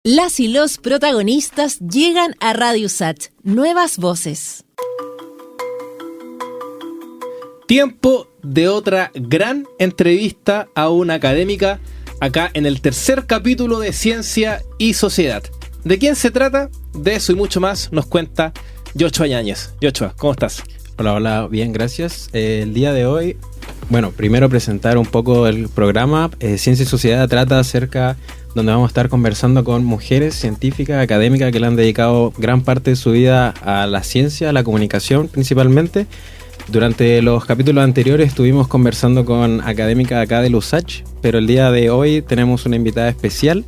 Las y los protagonistas llegan a Radio USACH. Nuevas voces. Tiempo de otra gran entrevista a una académica acá en el tercer capítulo de Ciencia y Sociedad. ¿De quién se trata? De eso y mucho más nos cuenta Yochoa Yáñez. Yochoa, ¿cómo estás? Hola, bien, gracias. El día de hoy, primero presentar un poco el programa. Ciencia y Sociedad trata acerca donde vamos a estar conversando con mujeres científicas, académicas que le han dedicado gran parte de su vida a la ciencia, a la comunicación principalmente. Durante los capítulos anteriores estuvimos conversando con académicas acá de USACH, pero el día de hoy tenemos una invitada especial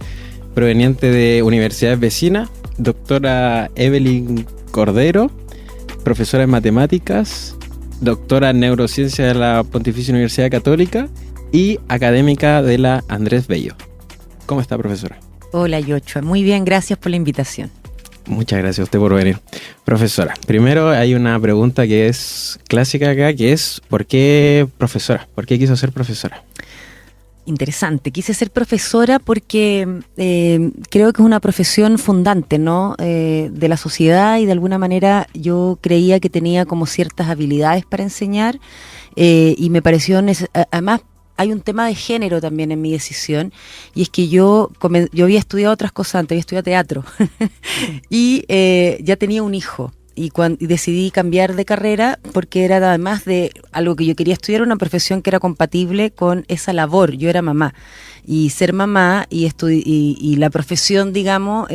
proveniente de universidades vecinas, doctora Evelyn Cordero, profesora en matemáticas, doctora en neurociencia de la Pontificia Universidad Católica y académica de la Andrés Bello. ¿Cómo está, profesora? Hola, Yochoa. Muy bien, gracias por la invitación. Muchas gracias a usted por venir. Profesora, primero hay una pregunta que es clásica acá, que es ¿por qué profesora? ¿Por qué quiso ser profesora? Interesante. Quise ser profesora porque creo que es una profesión fundante, ¿no? De la sociedad, y de alguna manera yo creía que tenía como ciertas habilidades para enseñar, y me pareció además. Hay un tema de género también en mi decisión, y es que yo había estudiado otras cosas antes, había estudiado teatro y ya tenía un hijo, y decidí cambiar de carrera porque era, además de algo que yo quería estudiar, una profesión que era compatible con esa labor. Yo era mamá, y ser mamá y la profesión, digamos,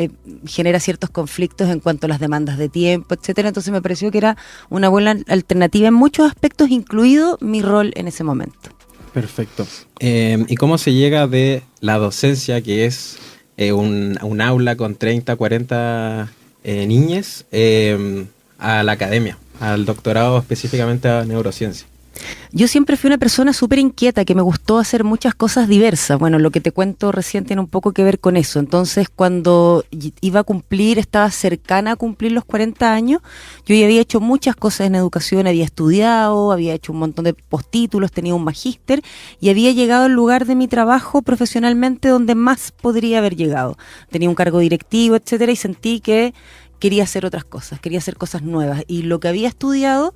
genera ciertos conflictos en cuanto a las demandas de tiempo, etcétera. Entonces me pareció que era una buena alternativa en muchos aspectos, incluido mi rol en ese momento. Perfecto. ¿Y cómo se llega de la docencia, que es un aula con 30, 40 niñas, a la academia, al doctorado específicamente a neurociencia? Yo siempre fui una persona súper inquieta, que me gustó hacer muchas cosas diversas. Bueno, lo que te cuento recién tiene un poco que ver con eso. Entonces, cuando estaba cercana a cumplir los 40 años, yo ya había hecho muchas cosas en educación, había estudiado, había hecho un montón de postítulos, tenía un magíster, y había llegado al lugar de mi trabajo profesionalmente donde más podría haber llegado. Tenía un cargo directivo, etcétera, y sentí que quería hacer otras cosas, quería hacer cosas nuevas. Y lo que había estudiado,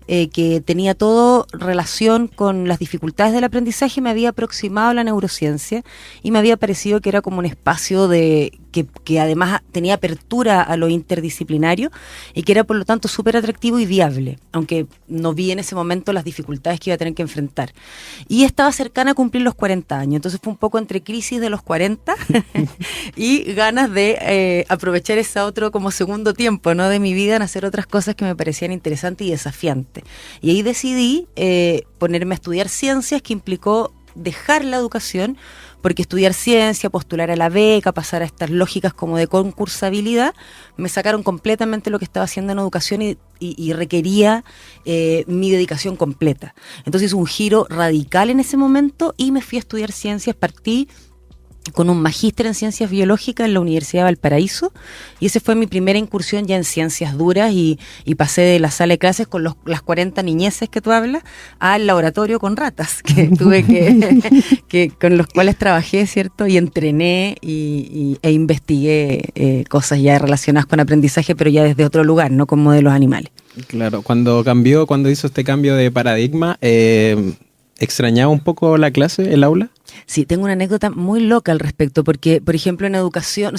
que tenía todo relación con las dificultades del aprendizaje, me había aproximado a la neurociencia, y me había parecido que era como un espacio que además tenía apertura a lo interdisciplinario, y que era por lo tanto súper atractivo y viable, aunque no vi en ese momento las dificultades que iba a tener que enfrentar. Y estaba cercana a cumplir los 40 años, entonces fue un poco entre crisis de los 40 y ganas de aprovechar ese otro como segundo tiempo, ¿no?, de mi vida, en hacer otras cosas que me parecían interesantes y desafiantes. Y ahí decidí ponerme a estudiar ciencias, que implicó dejar la educación, porque estudiar ciencia, postular a la beca, pasar a estas lógicas como de concursabilidad, me sacaron completamente lo que estaba haciendo en educación, y requería mi dedicación completa. Entonces hice un giro radical en ese momento y me fui a estudiar ciencias. Partí con un magíster en ciencias biológicas en la Universidad de Valparaíso, y esa fue mi primera incursión ya en ciencias duras, y pasé de la sala de clases con las 40 niñeces que tú hablas al laboratorio con ratas que tuve que con los cuales trabajé, ¿cierto? Y entrené e investigué cosas ya relacionadas con aprendizaje, pero ya desde otro lugar, no con modelos animales. Claro, cuando hizo este cambio de paradigma, ¿extrañaba un poco la clase, el aula? Sí, tengo una anécdota muy loca al respecto, porque, por ejemplo, en educación,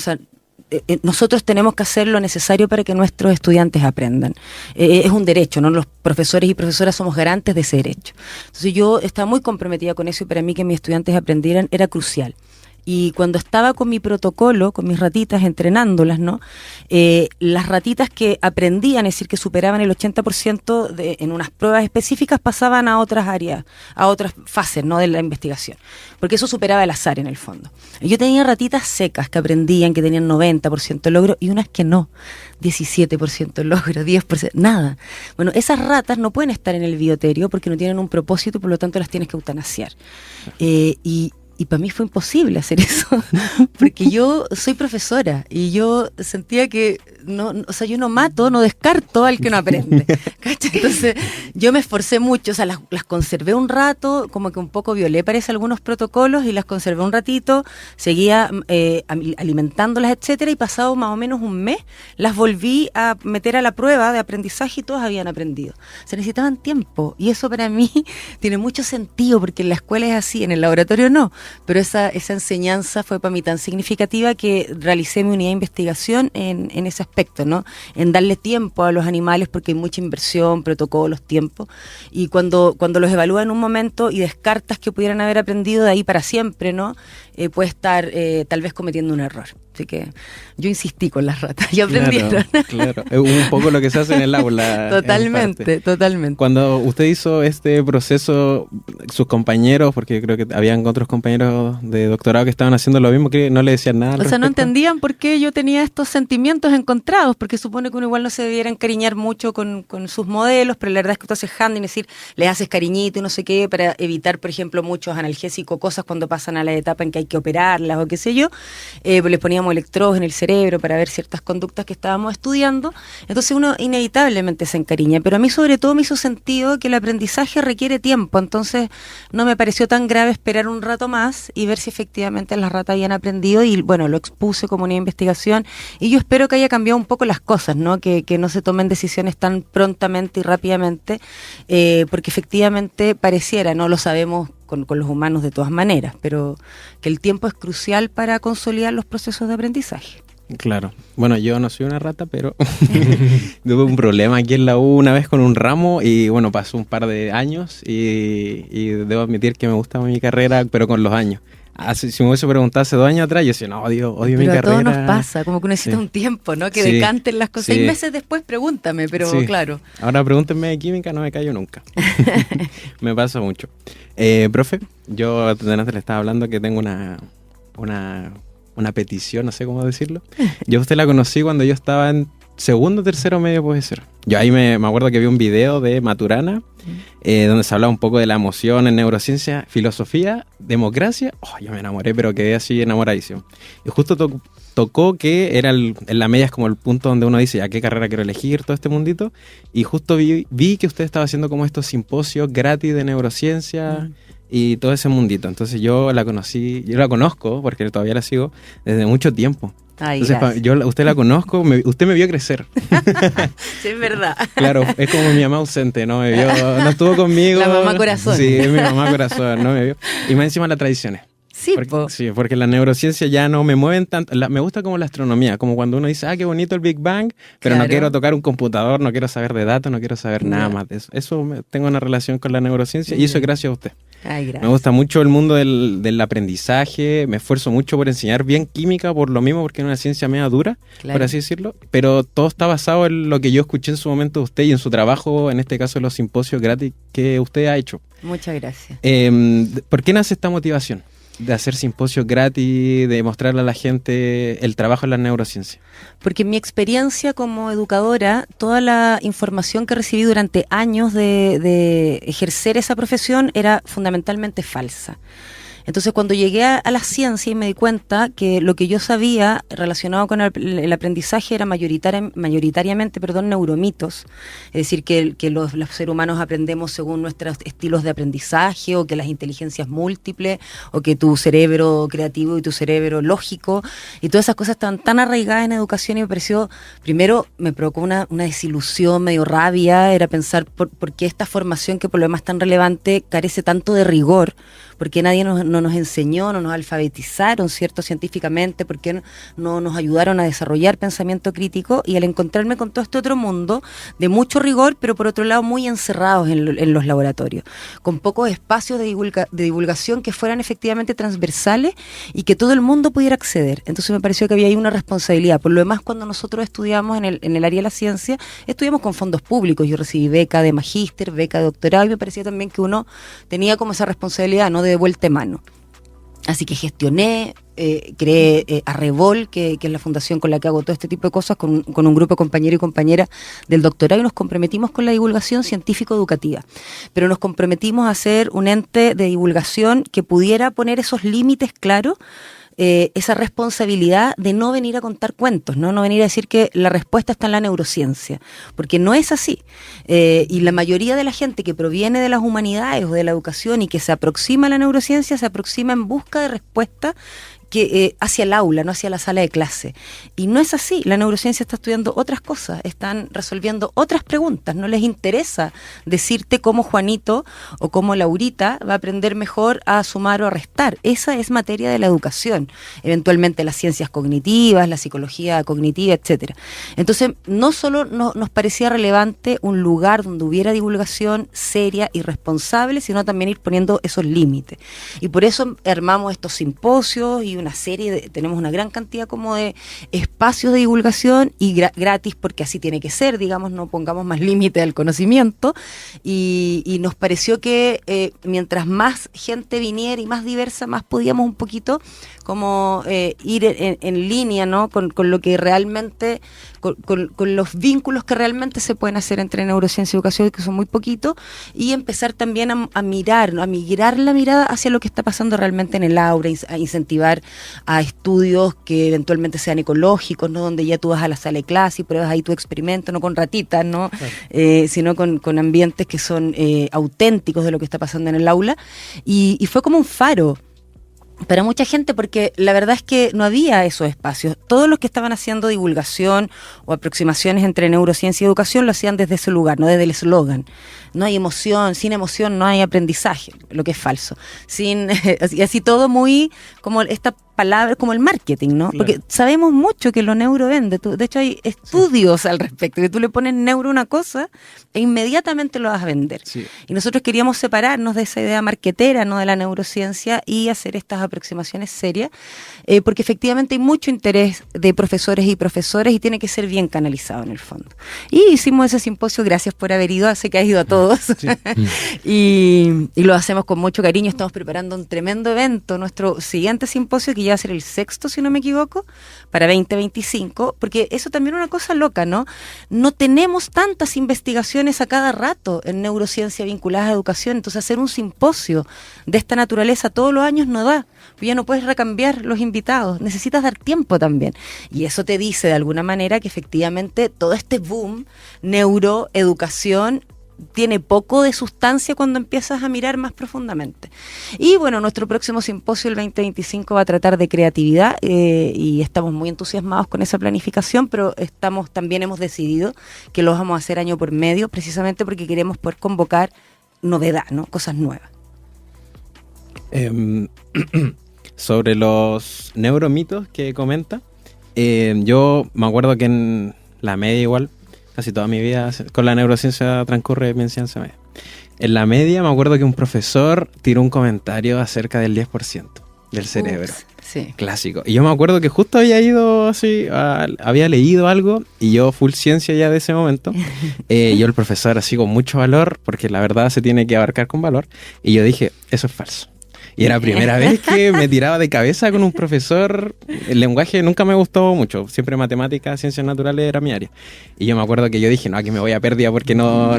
nosotros tenemos que hacer lo necesario para que nuestros estudiantes aprendan. Es un derecho, ¿no? Los profesores y profesoras somos garantes de ese derecho. Entonces yo estaba muy comprometida con eso, y para mí que mis estudiantes aprendieran era crucial. Y cuando estaba con mi protocolo, con mis ratitas, entrenándolas, ¿no? Las ratitas que aprendían, es decir, que superaban el 80% en unas pruebas específicas, pasaban a otras áreas, a otras fases, ¿no?, de la investigación. Porque eso superaba el azar, en el fondo. Y yo tenía ratitas secas que aprendían, que tenían 90% logro, y unas que no, 17% logro, 10%, nada. Bueno, esas ratas no pueden estar en el bioterio porque no tienen un propósito, por lo tanto las tienes que eutanasiar. Y Y para mí fue imposible hacer eso, porque yo soy profesora y yo sentía que yo no mato, no descarto al que no aprende. ¿Cachai? Entonces yo me esforcé mucho, o sea, las conservé un rato, como que un poco violé, parece, algunos protocolos, y las conservé un ratito, seguía alimentándolas, etcétera, y pasado más o menos un mes, las volví a meter a la prueba de aprendizaje y todas habían aprendido. Se necesitaban tiempo, y eso para mí tiene mucho sentido, porque en la escuela es así, en el laboratorio no, pero esa enseñanza fue para mí tan significativa que realicé mi unidad de investigación en ese aspecto, ¿no? En darle tiempo a los animales, porque hay mucha inversión, protocolos, tiempo, y cuando los evalúas en un momento y descartas que pudieran haber aprendido de ahí para siempre, ¿no? Puede estar tal vez cometiendo un error. Así que yo insistí con las ratas y aprendieron. Claro, es un poco lo que se hace en el aula. Totalmente. Cuando usted hizo este proceso, sus compañeros, porque creo que habían otros compañeros de doctorado que estaban haciendo lo mismo, que no le decían nada al respecto. No entendían por qué yo tenía estos sentimientos encontrados, porque supone que uno igual no se debiera encariñar mucho con sus modelos, pero la verdad es que tú haces handling, es decir, le haces cariñito y no sé qué, para evitar, por ejemplo, muchos analgésicos, cosas cuando pasan a la etapa en que hay que operarlas o qué sé yo, les poníamos electrodos en el cerebro para ver ciertas conductas que estábamos estudiando, entonces uno inevitablemente se encariña, pero a mí sobre todo me hizo sentido que el aprendizaje requiere tiempo, entonces no me pareció tan grave esperar un rato más y ver si efectivamente las ratas habían aprendido, y bueno, lo expuse como una investigación, y yo espero que haya cambiado un poco las cosas, ¿no? Que no se tomen decisiones tan prontamente y rápidamente, porque efectivamente pareciera, no lo sabemos con los humanos de todas maneras, pero que el tiempo es crucial para consolidar los procesos de aprendizaje. Claro. Bueno, yo no soy una rata, pero tuve un problema aquí en la U una vez con un ramo y bueno, pasó un par de años y debo admitir que me gusta mi carrera, pero con los años. Si me hubiese preguntado hace 2 años atrás, yo decía, no, odio mi carrera. Pero a todos nos pasa, como que uno necesita un tiempo, ¿no? Que decanten las cosas. 6 meses después pregúntame, pero claro. Ahora pregúntenme de química, no me callo nunca. Me pasa mucho. Profe, yo delante le estaba hablando que tengo una petición, no sé cómo decirlo. Yo a usted la conocí cuando yo estaba en segundo, tercero medio, puede ser. Yo ahí me acuerdo que vi un video de Maturana, donde se hablaba un poco de la emoción en neurociencia, filosofía, democracia. Yo me enamoré, pero quedé así enamoradísimo. Y justo tocó que era en la media es como el punto donde uno dice, ¿a qué carrera quiero elegir? Todo este mundito. Y justo vi que usted estaba haciendo como estos simposios gratis de neurociencia y todo ese mundito. Entonces yo la conozco, porque todavía la sigo, desde mucho tiempo. Ay, entonces, usted la conozco, usted me vio crecer. Sí, es verdad. Claro, es como mi mamá ausente, no estuvo conmigo. La mamá corazón. Sí, es mi mamá corazón, no me vio. Y más encima las tradiciones. Sí, porque la neurociencia ya no me mueven tanto. Me gusta como la astronomía, como cuando uno dice, qué bonito el Big Bang, pero no quiero tocar un computador, no quiero saber de datos, no quiero saber nada más de eso. Tengo una relación con la neurociencia y eso es gracias a usted. Ay, gracias. Me gusta mucho el mundo del aprendizaje, me esfuerzo mucho por enseñar bien química, por lo mismo, porque es una ciencia media dura, por así decirlo, pero todo está basado en lo que yo escuché en su momento de usted y en su trabajo, en este caso los simposios gratis que usted ha hecho. Muchas gracias. ¿Por qué nace esta motivación de hacer simposios gratis, de mostrarle a la gente el trabajo en la neurociencia? Porque en mi experiencia como educadora, toda la información que recibí durante años de ejercer esa profesión era fundamentalmente falsa. Entonces, cuando llegué a la ciencia y me di cuenta que lo que yo sabía relacionado con el aprendizaje era mayoritariamente, neuromitos, es decir, que los seres humanos aprendemos según nuestros estilos de aprendizaje, o que las inteligencias múltiples, o que tu cerebro creativo y tu cerebro lógico, y todas esas cosas estaban tan arraigadas en educación, y me pareció, primero me provocó una desilusión, medio rabia, era pensar por qué esta formación, que por lo demás tan relevante, carece tanto de rigor, porque nadie no nos enseñó, no nos alfabetizaron, ¿cierto?, científicamente, porque no nos ayudaron a desarrollar pensamiento crítico, y al encontrarme con todo este otro mundo de mucho rigor, pero por otro lado muy encerrados en los laboratorios, con pocos espacios de divulgación que fueran efectivamente transversales y que todo el mundo pudiera acceder. Entonces me pareció que había ahí una responsabilidad. Por lo demás, cuando nosotros estudiamos en el área de la ciencia, estudiamos con fondos públicos. Yo recibí beca de magíster, beca de doctorado, y me parecía también que uno tenía como esa responsabilidad, ¿no?, de vuelta de mano. Así que gestioné, creé Arrebol, que es la fundación con la que hago todo este tipo de cosas, con un grupo de compañeros y compañeras del doctorado, y nos comprometimos con la divulgación científico-educativa. Pero nos comprometimos a ser un ente de divulgación que pudiera poner esos límites claros, esa responsabilidad de no venir a contar cuentos, no venir a decir que la respuesta está en la neurociencia, porque no es así. Y la mayoría de la gente que proviene de las humanidades o de la educación y que se aproxima a la neurociencia, se aproxima en busca de respuestas que hacia el aula, no hacia la sala de clase. Y no es así. La neurociencia está estudiando otras cosas, están resolviendo otras preguntas. No les interesa decirte cómo Juanito o cómo Laurita va a aprender mejor a sumar o a restar. Esa es materia de la educación. Eventualmente las ciencias cognitivas, la psicología cognitiva, etcétera. Entonces, no solo nos parecía relevante un lugar donde hubiera divulgación seria y responsable, sino también ir poniendo esos límites. Y por eso armamos estos simposios y una serie, tenemos una gran cantidad como de espacios de divulgación y gratis, porque así tiene que ser, digamos, no pongamos más límite al conocimiento, y nos pareció que mientras más gente viniera y más diversa, más podíamos un poquito como ir en línea, ¿no? Con lo que realmente, con los vínculos que realmente se pueden hacer entre neurociencia y educación, que son muy poquitos, y empezar también a mirar, ¿no? A migrar la mirada hacia lo que está pasando realmente en el aula, a incentivar a estudios que eventualmente sean ecológicos, ¿no? Donde ya tú vas a la sala de clase y pruebas ahí tu experimento, no con ratitas, ¿no? Claro. Sino con ambientes que son auténticos de lo que está pasando en el aula, y fue como un faro para mucha gente, porque la verdad es que no había esos espacios. Todos los que estaban haciendo divulgación o aproximaciones entre neurociencia y educación lo hacían desde ese lugar, no desde el eslogan. No hay emoción, sin emoción no hay aprendizaje, lo que es falso. Así todo muy como esta palabra, como el marketing, ¿no? Claro. Porque sabemos mucho que lo neuro vende. De hecho, hay estudios al respecto, que tú le pones neuro una cosa e inmediatamente lo vas a vender. Sí. Y nosotros queríamos separarnos de esa idea marketera, ¿no? De la neurociencia, y hacer estas aproximaciones serias, porque efectivamente hay mucho interés de profesores y profesores y tiene que ser bien canalizado en el fondo. Y hicimos ese simposio, gracias por haber ido, sé que has ido a todos. Sí. y lo hacemos con mucho cariño. Estamos preparando un tremendo evento, nuestro siguiente simposio, que ya va a ser el 6º, si no me equivoco, para 2025, porque eso también es una cosa loca, ¿no? No tenemos tantas investigaciones a cada rato en neurociencia vinculadas a educación, entonces hacer un simposio de esta naturaleza todos los años no da, pues ya no puedes recambiar los invitados, necesitas dar tiempo también, y eso te dice de alguna manera que efectivamente todo este boom neuroeducación tiene poco de sustancia cuando empiezas a mirar más profundamente. Y bueno, nuestro próximo simposio, el 2025, va a tratar de creatividad, y estamos muy entusiasmados con esa planificación, pero también hemos decidido que lo vamos a hacer año por medio, precisamente porque queremos poder convocar novedad, ¿no? Cosas nuevas. Sobre los neuromitos que comenta, yo me acuerdo que en la media igual, casi toda mi vida con la neurociencia transcurre mi ciencia media. En la media me acuerdo que un profesor tiró un comentario acerca del 10% del cerebro. Sí. Clásico. Y yo me acuerdo que justo había ido así, había leído algo, y yo full ciencia ya de ese momento. Yo el profesor así con mucho valor, porque la verdad se tiene que abarcar con valor. Y yo dije, eso es falso. Y era la primera vez que me tiraba de cabeza con un profesor. El lenguaje nunca me gustó mucho. Siempre matemáticas, ciencias naturales era mi área. Y yo me acuerdo que yo dije, no, aquí me voy a pérdida, porque no,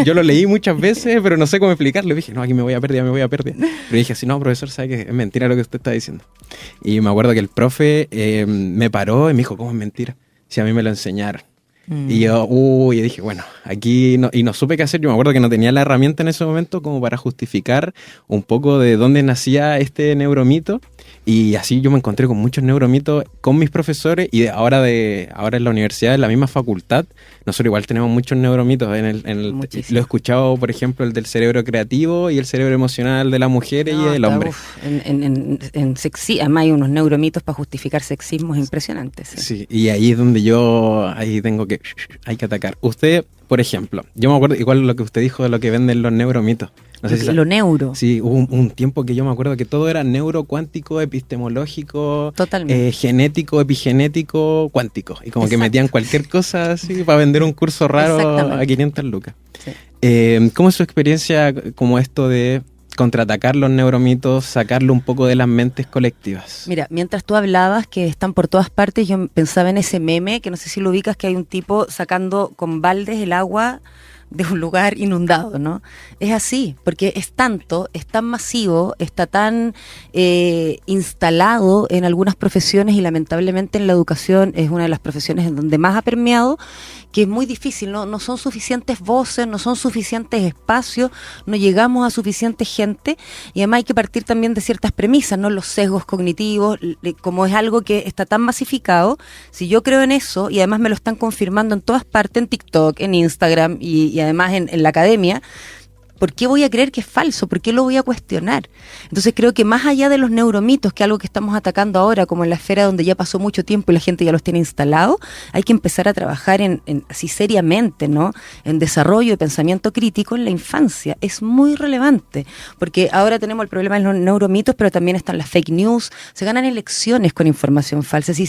yo lo leí muchas veces, pero no sé cómo explicarlo. Dije, no, aquí me voy a pérdida. Pero dije así, no, profesor, sabe que es mentira lo que usted está diciendo. Y me acuerdo que el profe me paró y me dijo, ¿cómo es mentira? Si a mí me lo enseñaron. Y yo dije, bueno, aquí no, y no supe qué hacer. Yo me acuerdo que no tenía la herramienta en ese momento como para justificar un poco de dónde nacía este neuromito, y así yo me encontré con muchos neuromitos con mis profesores, y ahora en la universidad, en la misma facultad, nosotros igual tenemos muchos neuromitos. Lo he escuchado, por ejemplo, el del cerebro creativo y el cerebro emocional de la mujer y el hombre. En sexismo, además hay unos neuromitos para justificar sexismos impresionantes. Sí, y ahí es donde hay que atacar. Usted, por ejemplo, yo me acuerdo igual lo que usted dijo de lo que venden los neuromitos. No sé si lo neuro. Sí, hubo un tiempo que yo me acuerdo que todo era neurocuántico, epistemológico, genético, epigenético, cuántico. Y como que metían cualquier cosa así para vender un curso raro a 500 lucas. Sí. ¿Cómo es su experiencia como esto de contraatacar los neuromitos, sacarlo un poco de las mentes colectivas? Mira, mientras tú hablabas que están por todas partes, yo pensaba en ese meme, que no sé si lo ubicas, que hay un tipo sacando con baldes el agua de un lugar inundado, ¿no? Es así, porque es tanto, es tan masivo, está tan instalado en algunas profesiones y lamentablemente en la educación es una de las profesiones en donde más ha permeado, que es muy difícil, no son suficientes voces, no son suficientes espacios, no llegamos a suficiente gente y además hay que partir también de ciertas premisas, ¿no? Los sesgos cognitivos, como es algo que está tan masificado, si yo creo en eso y además me lo están confirmando en todas partes, en TikTok, en Instagram y además en la academia, ¿por qué voy a creer que es falso? ¿Por qué lo voy a cuestionar? Entonces creo que más allá de los neuromitos, que es algo que estamos atacando ahora, como en la esfera donde ya pasó mucho tiempo y la gente ya los tiene instalados, hay que empezar a trabajar así seriamente, ¿no? En desarrollo de pensamiento crítico en la infancia. Es muy relevante, porque ahora tenemos el problema de los neuromitos, pero también están las fake news. Se ganan elecciones con información falsa. Así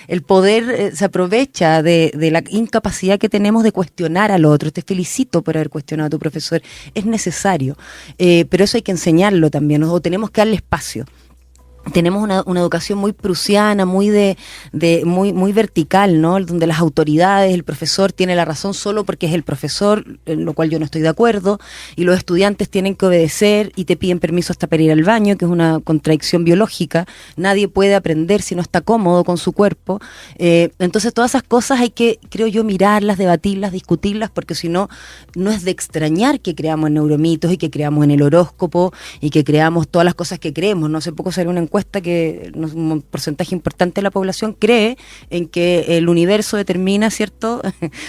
el poder se aprovecha de la incapacidad que tenemos de cuestionar al otro. Te felicito por haber cuestionado a tu profesor. Es necesario, pero eso hay que enseñarlo también, o tenemos que darle espacio. Tenemos una educación muy prusiana, muy muy vertical, ¿no? Donde las autoridades, el profesor tiene la razón solo porque es el profesor, en lo cual yo no estoy de acuerdo, y los estudiantes tienen que obedecer y te piden permiso hasta para ir al baño, que es una contradicción biológica. Nadie puede aprender si no está cómodo con su cuerpo. Entonces todas esas cosas hay que, creo yo, mirarlas, debatirlas, discutirlas, porque si no, no es de extrañar que creamos en neuromitos y que creamos en el horóscopo y que creamos todas las cosas que creemos. No hace poco salió una encuesta que un porcentaje importante de la población cree en que el universo determina, ¿cierto?,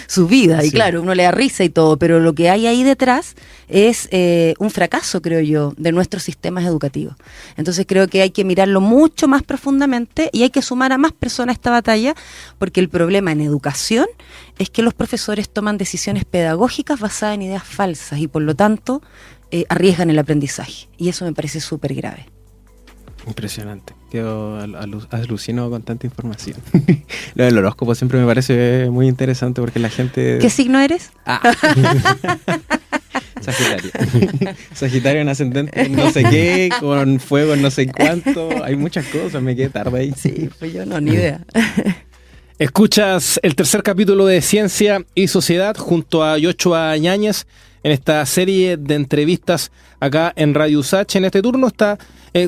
su vida. Y claro, uno le da risa y todo, pero lo que hay ahí detrás es un fracaso, creo yo, de nuestros sistemas educativos. Entonces creo que hay que mirarlo mucho más profundamente y hay que sumar a más personas a esta batalla, porque el problema en educación es que los profesores toman decisiones pedagógicas basadas en ideas falsas y por lo tanto arriesgan el aprendizaje. Y eso me parece súper grave. Impresionante. Quedo alucino con tanta información. Lo del horóscopo siempre me parece muy interesante porque la gente... ¿Qué signo eres? Sagitario. Sagitario en ascendente en no sé qué, con fuego en no sé cuánto. Hay muchas cosas, me quedé tarde ahí. Sí, pues yo no, ni idea. Escuchas el tercer capítulo de Ciencia y Sociedad junto a Yochoa Ñañez en esta serie de entrevistas acá en Radio USACH. En este turno está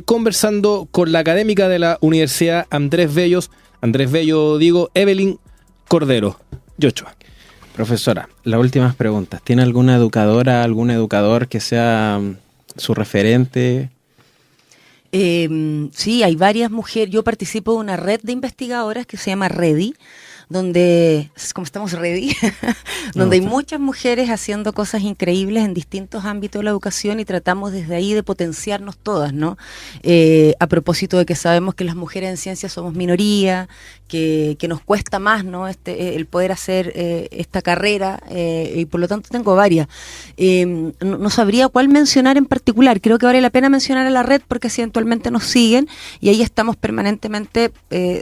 conversando con la académica de la Universidad Andrés Bello, Evelyn Cordero. Yochoa. Profesora, las últimas preguntas. ¿Tiene alguna educadora, algún educador que sea su referente? Sí, hay varias mujeres. Yo participo de una red de investigadoras que se llama REDI, donde, como estamos ready, donde hay muchas mujeres haciendo cosas increíbles en distintos ámbitos de la educación y tratamos desde ahí de potenciarnos todas, ¿no? A propósito de que sabemos que las mujeres en ciencia somos minoría, que nos cuesta más, ¿no? El poder hacer esta carrera y por lo tanto tengo varias. No sabría cuál mencionar en particular. Creo que vale la pena mencionar a la red porque así eventualmente nos siguen y ahí estamos permanentemente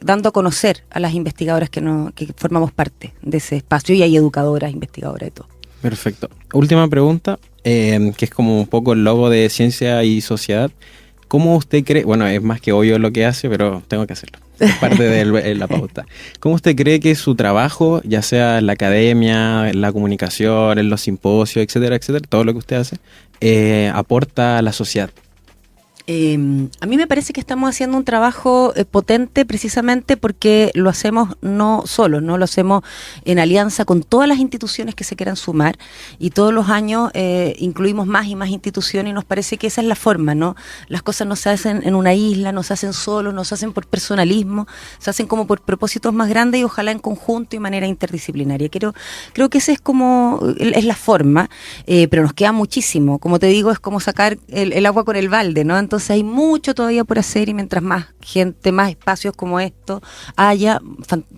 dando a conocer a las investigadoras que formamos parte de ese espacio y hay educadoras, investigadoras y todo. Perfecto. Última pregunta, que es como un poco el logo de Ciencia y Sociedad. ¿Cómo usted cree? Bueno, es más que obvio lo que hace, pero tengo que hacerlo. Es parte de la pauta. ¿Cómo usted cree que su trabajo, ya sea en la academia, en la comunicación, en los simposios, etcétera, todo lo que usted hace, aporta a la sociedad? A mí me parece que estamos haciendo un trabajo potente precisamente porque lo hacemos no solos, ¿no? Lo hacemos en alianza con todas las instituciones que se quieran sumar y todos los años incluimos más y más instituciones y nos parece que esa es la forma, ¿no? Las cosas no se hacen en una isla, no se hacen solos, no se hacen por personalismo, se hacen como por propósitos más grandes y ojalá en conjunto y manera interdisciplinaria. Creo que esa es la forma, pero nos queda muchísimo. Como te digo, es como sacar el agua con el balde, ¿no? Entonces hay mucho todavía por hacer y mientras más gente, más espacios como esto haya,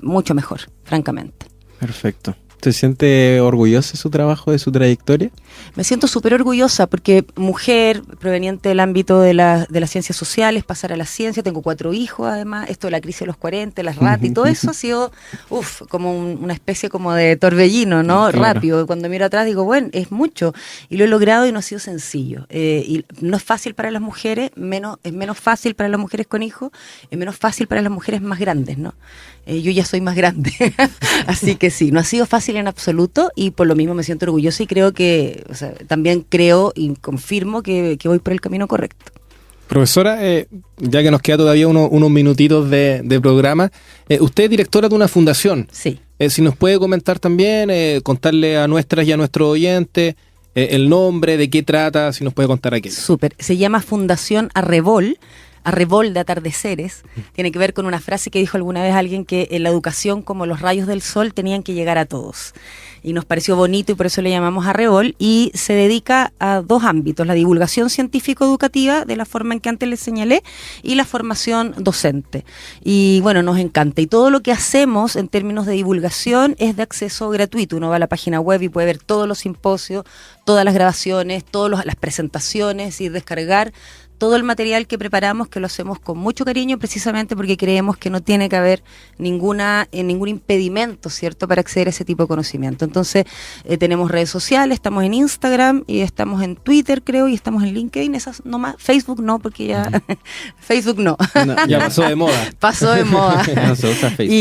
mucho mejor, francamente. Perfecto. ¿Se siente orgullosa de su trabajo, de su trayectoria? Me siento súper orgullosa porque mujer, proveniente del ámbito de las ciencias sociales, pasar a la ciencia, tengo 4 hijos además, esto de la crisis de los 40, las RAT y todo eso ha sido, como una especie como de torbellino, ¿no? Claro. Rápido. Cuando miro atrás digo, bueno, es mucho. Y lo he logrado y no ha sido sencillo. Y no es fácil para las mujeres, es menos fácil para las mujeres con hijos, es menos fácil para las mujeres más grandes, ¿no? Yo ya soy más grande, así que sí, no ha sido fácil en absoluto y por lo mismo me siento orgullosa y creo que, también creo y confirmo que voy por el camino correcto. Profesora, ya que nos queda todavía unos minutitos de programa, usted es directora de una fundación. Sí. Si nos puede comentar también, contarle a nuestras y a nuestros oyentes el nombre, de qué trata, si nos puede contar aquello. Súper, se llama Fundación Arrebol de atardeceres, tiene que ver con una frase que dijo alguna vez alguien que en la educación, como los rayos del sol, tenían que llegar a todos. Y nos pareció bonito y por eso le llamamos Arrebol, y se dedica a 2 ámbitos, la divulgación científico-educativa, de la forma en que antes les señalé, y la formación docente. Y bueno, nos encanta. Y todo lo que hacemos en términos de divulgación es de acceso gratuito. Uno va a la página web y puede ver todos los simposios, todas las grabaciones, todas las presentaciones y descargar todo el material que preparamos, que lo hacemos con mucho cariño, precisamente porque creemos que no tiene que haber ningún impedimento, ¿cierto?, para acceder a ese tipo de conocimiento. Entonces, tenemos redes sociales, estamos en Instagram y estamos en Twitter, creo, y estamos en LinkedIn, esas nomás. Facebook no, porque ya Facebook no. Ya pasó de moda. Pasó de moda. No se usa Facebook.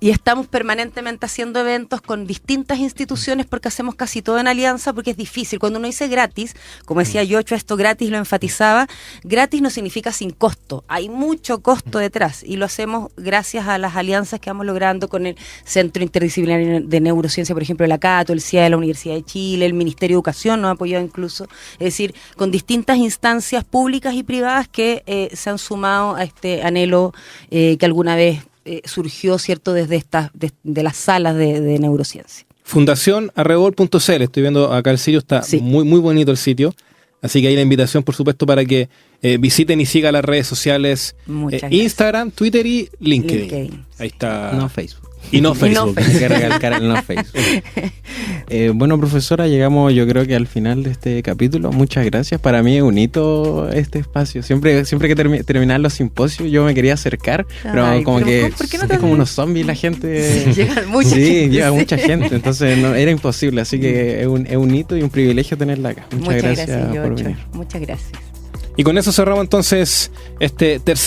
Y estamos permanentemente haciendo eventos con distintas instituciones porque hacemos casi todo en alianza, porque es difícil. Cuando uno dice gratis, como decía Yocho, esto gratis lo enfatizaba, gratis no significa sin costo, hay mucho costo detrás y lo hacemos gracias a las alianzas que vamos logrando con el Centro Interdisciplinario de Neurociencia, por ejemplo, la Cato, el CIA de la Universidad de Chile, el Ministerio de Educación nos ha apoyado incluso, es decir, con distintas instancias públicas y privadas que se han sumado a este anhelo que alguna vez surgió, ¿cierto?, desde de las salas de neurociencia. Fundacionarrebol.cl, estoy viendo acá el sitio, está Sí. muy bonito el sitio. Así que hay la invitación, por supuesto, para que visiten y sigan las redes sociales, Muchas gracias. Instagram, Twitter y LinkedIn. LinkedIn, Ahí está. No Facebook. Y no Facebook. Hay que recalcar el no Facebook. Bueno, profesora, llegamos yo creo que al final de este capítulo. Muchas gracias. Para mí es un hito este espacio. Siempre que terminar los simposios yo me quería acercar, pero Ay, como pero que ¿por qué no es te- como unos zombies la gente. Llega mucha Sí, gente, llega sí. mucha gente. Entonces era imposible. Así que es un hito y un privilegio tenerla acá. Muchas gracias por Yocho. venir. Muchas gracias. Y con eso cerramos entonces este tercer